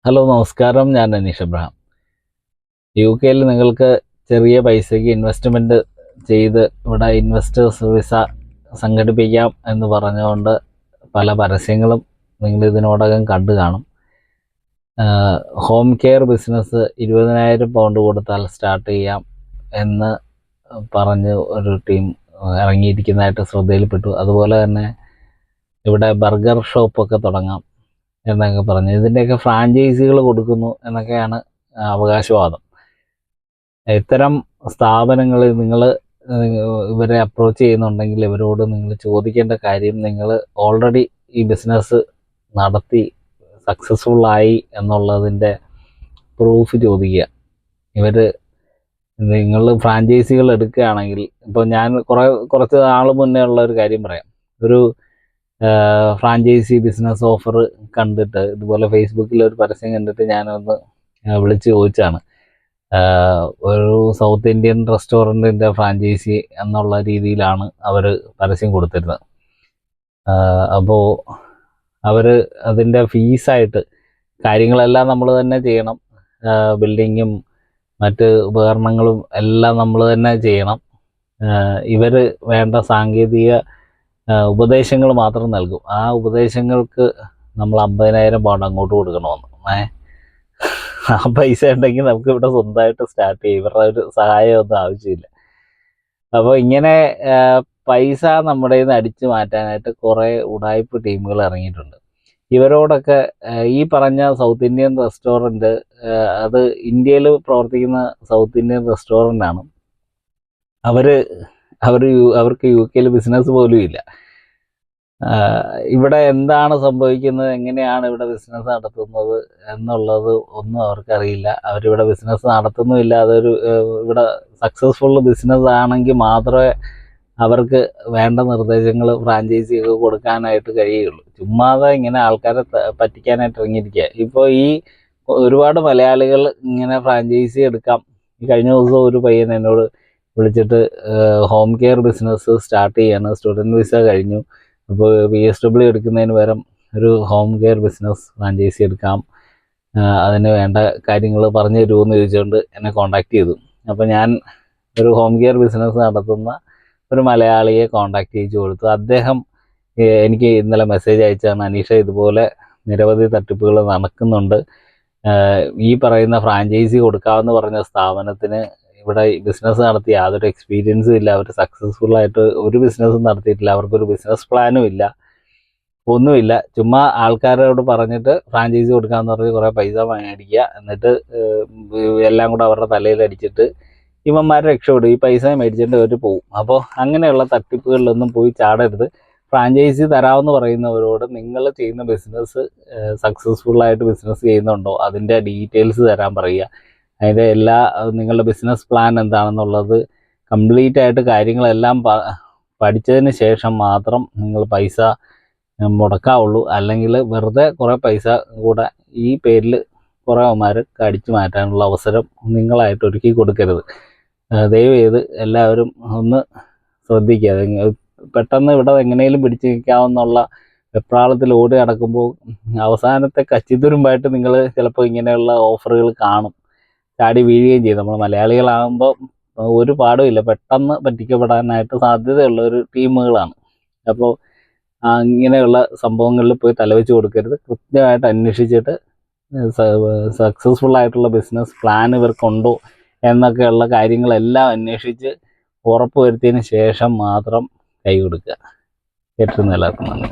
Hello നമസ്കാരം, ഞാൻ Aneesh Abraham. UK-ൽ നിങ്ങൾക്ക് ചെറിയ പൈസയ്ക്ക് ഇൻവെസ്റ്റ്മെൻറ്റ് ചെയ്ത് ഇവിടെ ഇൻവെസ്റ്റേഴ്സ് വിസ സംഘടിപ്പിക്കാം എന്ന് പറഞ്ഞുകൊണ്ട് പല പരസ്യങ്ങളും നിങ്ങൾ ഇതിനോടകം കണ്ടു കാണും. ഹോം കെയർ ബിസിനസ് 20,000 പൗണ്ട് കൊടുത്താൽ സ്റ്റാർട്ട് ചെയ്യാം എന്ന് പറഞ്ഞ് ഒരു ടീം ഇറങ്ങിയിരിക്കുന്നതായിട്ട് ശ്രദ്ധയിൽപ്പെട്ടു. അതുപോലെ തന്നെ ഇവിടെ ബർഗർ ഷോപ്പൊക്കെ തുടങ്ങാം എന്നൊക്കെ പറഞ്ഞു. ഇതിൻ്റെയൊക്കെ ഫ്രാഞ്ചൈസികൾ കൊടുക്കുന്നു എന്നൊക്കെയാണ് അവകാശവാദം. ഇത്തരം സ്ഥാപനങ്ങളിൽ നിങ്ങൾ ഇവരെ അപ്രോച്ച് ചെയ്യുന്നുണ്ടെങ്കിൽ ഇവരോട് നിങ്ങൾ ചോദിക്കേണ്ട കാര്യം, നിങ്ങൾ ഓൾറെഡി ഈ ബിസിനസ് നടത്തി സക്സസ്ഫുള്ളായി എന്നുള്ളതിൻ്റെ പ്രൂഫ് ചോദിക്കുക. നിങ്ങൾ ഫ്രാഞ്ചൈസികൾ എടുക്കുകയാണെങ്കിൽ, ഇപ്പോൾ ഞാൻ കുറച്ച് നാൾ മുന്നേ ഉള്ള ഒരു കാര്യം പറയാം. ഒരു ഫ്രാഞ്ചൈസി ബിസിനസ് ഓഫർ കണ്ടിട്ട്, ഇതുപോലെ ഫേസ്ബുക്കിൽ ഒരു പരസ്യം കണ്ടിട്ട് ഞാനൊന്ന് വിളിച്ച് ചോദിച്ചാണ്. ഒരു സൗത്ത് ഇന്ത്യൻ റെസ്റ്റോറൻറ്റിൻ്റെ ഫ്രാഞ്ചൈസി എന്നുള്ള രീതിയിലാണ് അവർ പരസ്യം കൊടുത്തിരുന്നത്. അപ്പോൾ അവർ അതിൻ്റെ ഫീസായിട്ട് കാര്യങ്ങളെല്ലാം നമ്മൾ തന്നെ ചെയ്യണം. ബിൽഡിങ്ങും മറ്റ് ഉപകരണങ്ങളും എല്ലാം നമ്മൾ തന്നെ ചെയ്യണം. ഇവർ വേണ്ട സാങ്കേതിക ഉപദേശങ്ങൾ മാത്രം നൽകും. ആ ഉപദേശങ്ങൾക്ക് നമ്മൾ 50,000 പൗണ്ട് അങ്ങോട്ട് കൊടുക്കണമെന്ന്. ആ പൈസ ഉണ്ടെങ്കിൽ നമുക്ക് ഇവിടെ സ്വന്തമായിട്ട് സ്റ്റാർട്ട് ചെയ്യും. ഇവരുടെ ഒരു സഹായമൊന്നും ആവശ്യമില്ല. അപ്പോൾ ഇങ്ങനെ പൈസ നമ്മുടെ നിന്ന് അടിച്ചു മാറ്റാനായിട്ട് കുറേ ഉടായ്പ ടീമുകൾ ഇറങ്ങിയിട്ടുണ്ട്. ഇവരോടൊക്കെ ഈ പറഞ്ഞ സൗത്ത് ഇന്ത്യൻ റെസ്റ്റോറൻറ്റ്, അത് ഇന്ത്യയിൽ പ്രവർത്തിക്കുന്ന സൗത്ത് ഇന്ത്യൻ റെസ്റ്റോറൻ്റാണ്. അവർക്ക് UK-ൽ ബിസിനസ് പോലും ഇല്ല. ഇവിടെ എന്താണ് സംഭവിക്കുന്നത്, എങ്ങനെയാണ് ഇവിടെ ബിസിനസ് നടത്തുന്നത് എന്നുള്ളത് ഒന്നും അവർക്കറിയില്ല. അവരിവിടെ ബിസിനസ് നടത്തുന്നുമില്ല. അതൊരു ഇവിടെ സക്സസ്ഫുൾ ബിസിനസ് ആണെങ്കിൽ മാത്രമേ അവർക്ക് വേണ്ട നിർദ്ദേശങ്ങൾ ഫ്രാഞ്ചൈസിയൊക്കെ കൊടുക്കാനായിട്ട് കഴിയുള്ളൂ. ചുമ്മാതെ ഇങ്ങനെ ആൾക്കാരെ പറ്റിക്കാനായിട്ട് ഇറങ്ങിയിരിക്കുക. ഇപ്പോൾ ഈ ഒരുപാട് മലയാളികൾ ഇങ്ങനെ ഫ്രാഞ്ചൈസി എടുക്കാം. ഈ കഴിഞ്ഞ ദിവസം ഒരു പയ്യൻ എന്നോട് വിളിച്ചിട്ട് ഹോം കെയർ ബിസിനസ് സ്റ്റാർട്ട് ചെയ്യാണ്, സ്റ്റുഡൻറ്റ് വിസ കഴിഞ്ഞു, അപ്പോൾ PSW എടുക്കുന്നതിന് പകരം ഒരു ഹോം കെയർ ബിസിനസ് ഫ്രാഞ്ചൈസി എടുക്കാം, അതിന് വേണ്ട കാര്യങ്ങൾ പറഞ്ഞു തരുമെന്ന് ചോദിച്ചുകൊണ്ട് എന്നെ കോൺടാക്റ്റ് ചെയ്തു. അപ്പോൾ ഞാൻ ഒരു ഹോം കെയർ ബിസിനസ് നടത്തുന്ന ഒരു മലയാളിയെ കോൺടാക്റ്റ് ചെയ്ത് കൊടുത്തു. അദ്ദേഹം എനിക്ക് ഇന്നലെ മെസ്സേജ് അയച്ചാണ്, അനീഷ ഇതുപോലെ നിരവധി തട്ടിപ്പുകൾ നടക്കുന്നുണ്ട്. ഈ പറയുന്ന ഫ്രാഞ്ചൈസി കൊടുക്കാമെന്ന് പറഞ്ഞ സ്ഥാപനത്തിന് ഇവിടെ ബിസിനസ് നടത്തി യാതൊരു എക്സ്പീരിയൻസും ഇല്ല. അവർ സക്സസ്ഫുള്ളായിട്ട് ഒരു ബിസിനസ്സും നടത്തിയിട്ടില്ല. അവർക്കൊരു ബിസിനസ് പ്ലാനും ഇല്ല, ഒന്നുമില്ല. ചുമ്മാ ആൾക്കാരോട് പറഞ്ഞിട്ട് ഫ്രാഞ്ചൈസി കൊടുക്കാമെന്ന് പറഞ്ഞ് കുറേ പൈസ മേടിക്കുക, എന്നിട്ട് എല്ലാം കൂടെ അവരുടെ തലയിൽ അടിച്ചിട്ട് ഇവന്മാർ രക്ഷപ്പെടും. ഈ പൈസ മേടിച്ചിട്ട് അവർ പോവും. അപ്പോൾ അങ്ങനെയുള്ള തട്ടിപ്പുകളിലൊന്നും പോയി ചാടരുത്. ഫ്രാഞ്ചൈസി തരാമെന്ന് പറയുന്നവരോട് നിങ്ങൾ ചെയ്യുന്ന ബിസിനസ് സക്സസ്ഫുള്ളായിട്ട് ബിസിനസ് ചെയ്യുന്നുണ്ടോ, അതിൻ്റെ ഡീറ്റെയിൽസ് തരാൻ പറയുക. അതിൻ്റെ നിങ്ങളുടെ ബിസിനസ് പ്ലാൻ എന്താണെന്നുള്ളത് കംപ്ലീറ്റ് ആയിട്ട് കാര്യങ്ങളെല്ലാം പഠിച്ചതിന് ശേഷം മാത്രം നിങ്ങൾ പൈസ മുടക്കാവുള്ളൂ. അല്ലെങ്കിൽ വെറുതെ കുറേ പൈസ കൂടെ ഈ പേരിൽ കുറേ അവന്മാർക്ക് അടിച്ചു മാറ്റാനുള്ള അവസരം നിങ്ങളായിട്ട് ഒരുക്കി കൊടുക്കരുത്. ദയവ് ചെയ്ത് എല്ലാവരും ഒന്ന് ശ്രദ്ധിക്കുക. പെട്ടെന്ന് ഇവിടെ എങ്ങനെയും പിടിച്ചു നിൽക്കാമെന്നുള്ള വെപ്രാളത്തിൽ ഓടി നടക്കുമ്പോൾ അവസാനത്തെ കച്ചിത്തുരുമ്പായിട്ട് നിങ്ങൾ ചിലപ്പോൾ ഇങ്ങനെയുള്ള ഓഫറുകൾ കാണും, ചാടി വീഴുകയും ചെയ്യും. നമ്മൾ മലയാളികളാകുമ്പോൾ ഒരു പാടുമില്ല, പെട്ടെന്ന് പറ്റിക്കപ്പെടാനായിട്ട് സാധ്യതയുള്ള ഒരു ടീമുകളാണ്. അപ്പോൾ ഇങ്ങനെയുള്ള സംഭവങ്ങളിൽ പോയി തലവെച്ച് കൊടുക്കരുത്. കൃത്യമായിട്ട് അന്വേഷിച്ചിട്ട് സക്സസ്ഫുള്ളായിട്ടുള്ള ബിസിനസ് പ്ലാൻ ഇവർക്കുണ്ടോ എന്നൊക്കെയുള്ള കാര്യങ്ങളെല്ലാം അന്വേഷിച്ച് ഉറപ്പ് വരുത്തിയതിന് ശേഷം മാത്രം കൈ കൊടുക്കുക. ഏറ്റവും എല്ലാവർക്കും നന്ദി.